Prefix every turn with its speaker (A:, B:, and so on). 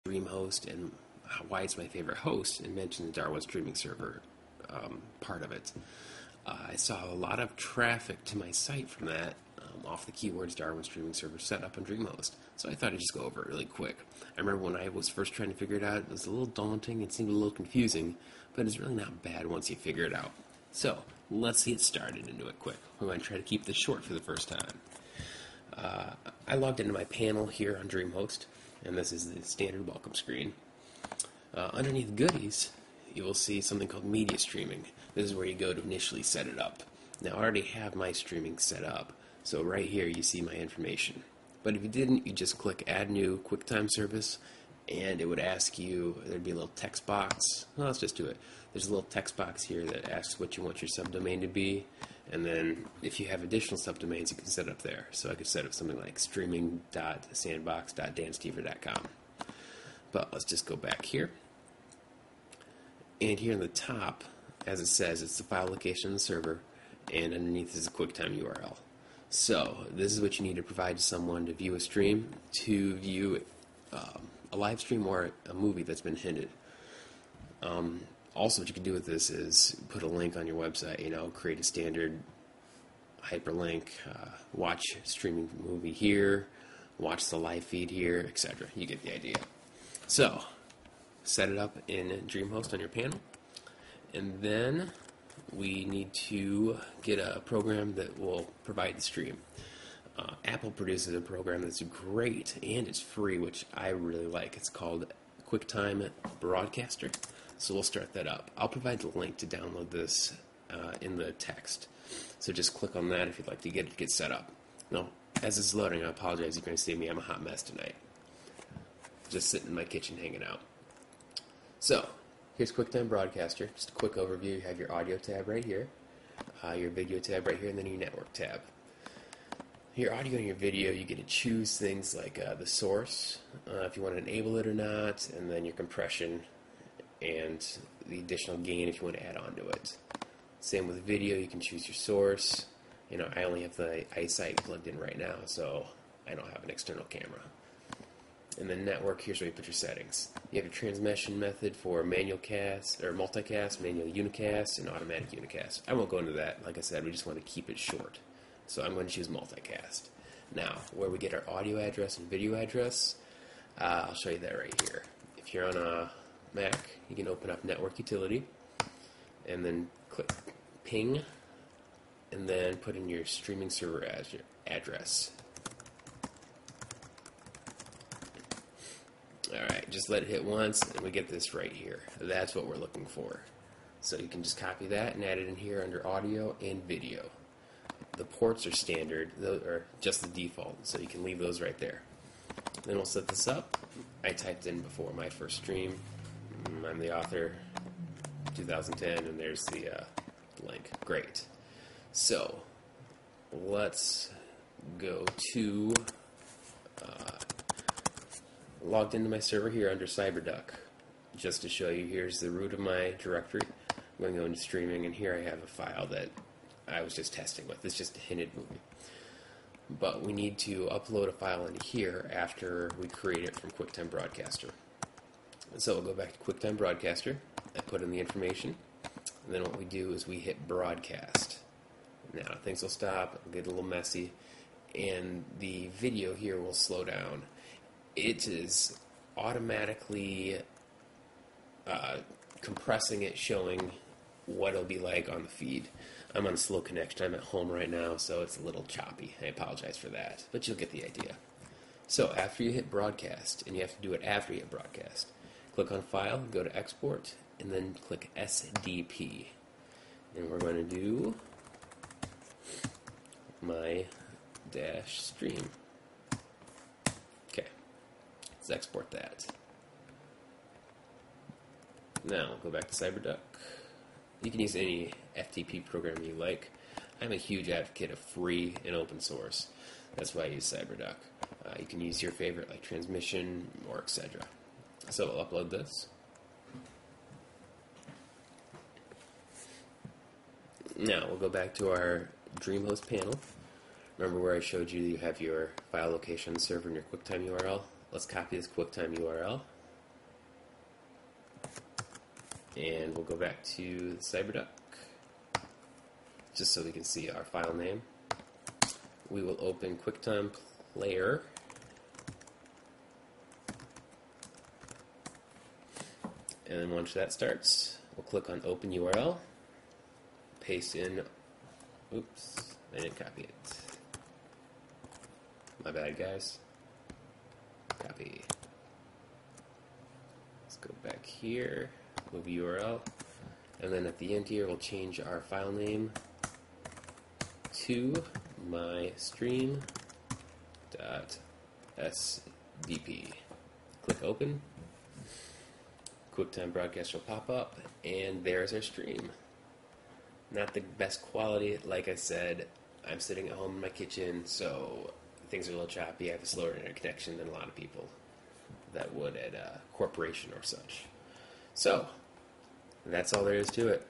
A: DreamHost and why it's my favorite host, and mentioned the Darwin Streaming Server part of it. I saw a lot of traffic to my site from that off the keywords Darwin Streaming Server Setup and DreamHost. So I thought I'd just go over it really quick. I remember when I was first trying to figure it out, it was a little daunting, it seemed a little confusing, but it's really not bad once you figure it out. So let's get started into it quick. We're going to try to keep this short for the first time. I logged into my panel here on DreamHost, and this is the standard welcome screen. Underneath goodies, you will see something called media streaming. This is where you go to initially set it up. Now, I already have my streaming set up, so right here you see my information. But if you didn't, you just click Add New QuickTime Service, and it would ask you, there'd be a little text box. Well, let's just do it. There's a little text box here that asks what you want your subdomain to be, and then if you have additional subdomains, you can set it up there. So I could set up something like streaming.sandbox.danstever.com. But let's just go back here. And here in the top, as it says, it's the file location on the server, and underneath is a QuickTime URL. So this is what you need to provide to someone to view a stream, to view a live stream or a movie that's been hinted. Also, what you can do with this is put a link on your website, create a standard hyperlink, watch streaming movie here, watch the live feed here, etc. You get the idea. So, set it up in DreamHost on your panel, and then we need to get a program that will provide the stream. Apple produces a program that's great, and it's free, which I really like. It's called QuickTime Broadcaster. So we'll start that up. I'll provide the link to download this in the text. So just click on that if you'd like to get set up. Now, as it's loading, I apologize. You're going to see me. I'm a hot mess tonight. Just sitting in my kitchen hanging out. So, here's QuickTime Broadcaster. Just a quick overview. You have your audio tab right here, your video tab right here, and then your network tab. Your audio and your video, you get to choose things like the source, if you want to enable it or not, and then your compression and the additional gain if you want to add on to it. Same with video, you can choose your source. I only have the iSight plugged in right now, so I don't have an external camera. And then network, here's where you put your settings. You have your transmission method for manual cast, or multicast, manual unicast, and automatic unicast. I won't go into that. Like I said, we just want to keep it short. So I'm going to choose multicast. Now, where we get our audio address and video address, I'll show you that right here. If you're on a Mac, you can open up Network Utility, and then click Ping, and then put in your streaming server address. Alright, just let it hit once, and we get this right here. That's what we're looking for. So you can just copy that and add it in here under audio and video. The ports are standard, those are just the default, so you can leave those right there. Then we'll set this up. I typed in before my first stream. I'm the author, 2010, and there's the link. Great. So, let's go to logged into my server here under CyberDuck. Just to show you, here's the root of my directory. I'm going to go into streaming, and here I have a file that I was just testing with. It's just a hinted movie. But we need to upload a file into here after we create it from QuickTime Broadcaster. So we'll go back to QuickTime Broadcaster. I put in the information, and then what we do is we hit Broadcast. Now things will stop, it'll get a little messy, and the video here will slow down. It is automatically compressing it, showing what it'll be like on the feed. I'm on a slow connection. I'm at home right now, so it's a little choppy. I apologize for that, but you'll get the idea. So after you hit Broadcast, and you have to do it after you hit Broadcast, click on File, go to Export, and then click SDP. And we're going to do my dash stream. Okay, let's export that. Now, go back to CyberDuck. You can use any FTP program you like. I'm a huge advocate of free and open source. That's why I use CyberDuck. You can use your favorite like Transmission or etc. So I'll upload this. Now we'll go back to our DreamHost panel. Remember where I showed you have your file location server and your QuickTime URL? Let's copy this QuickTime URL And we'll go back to the CyberDuck, just so we can see our file name. We will open QuickTime Player. And then once that starts, we'll click on Open URL, paste in, oops, I didn't copy it. My bad, guys. Copy. Let's go back here, move URL, and then at the end here, we'll change our file name to mystream.svp. Click Open. QuickTime Broadcast will pop up, and there's our stream. Not the best quality, like I said. I'm sitting at home in my kitchen, so things are a little choppy. I have a slower internet connection than a lot of people that would at a corporation or such. So, that's all there is to it.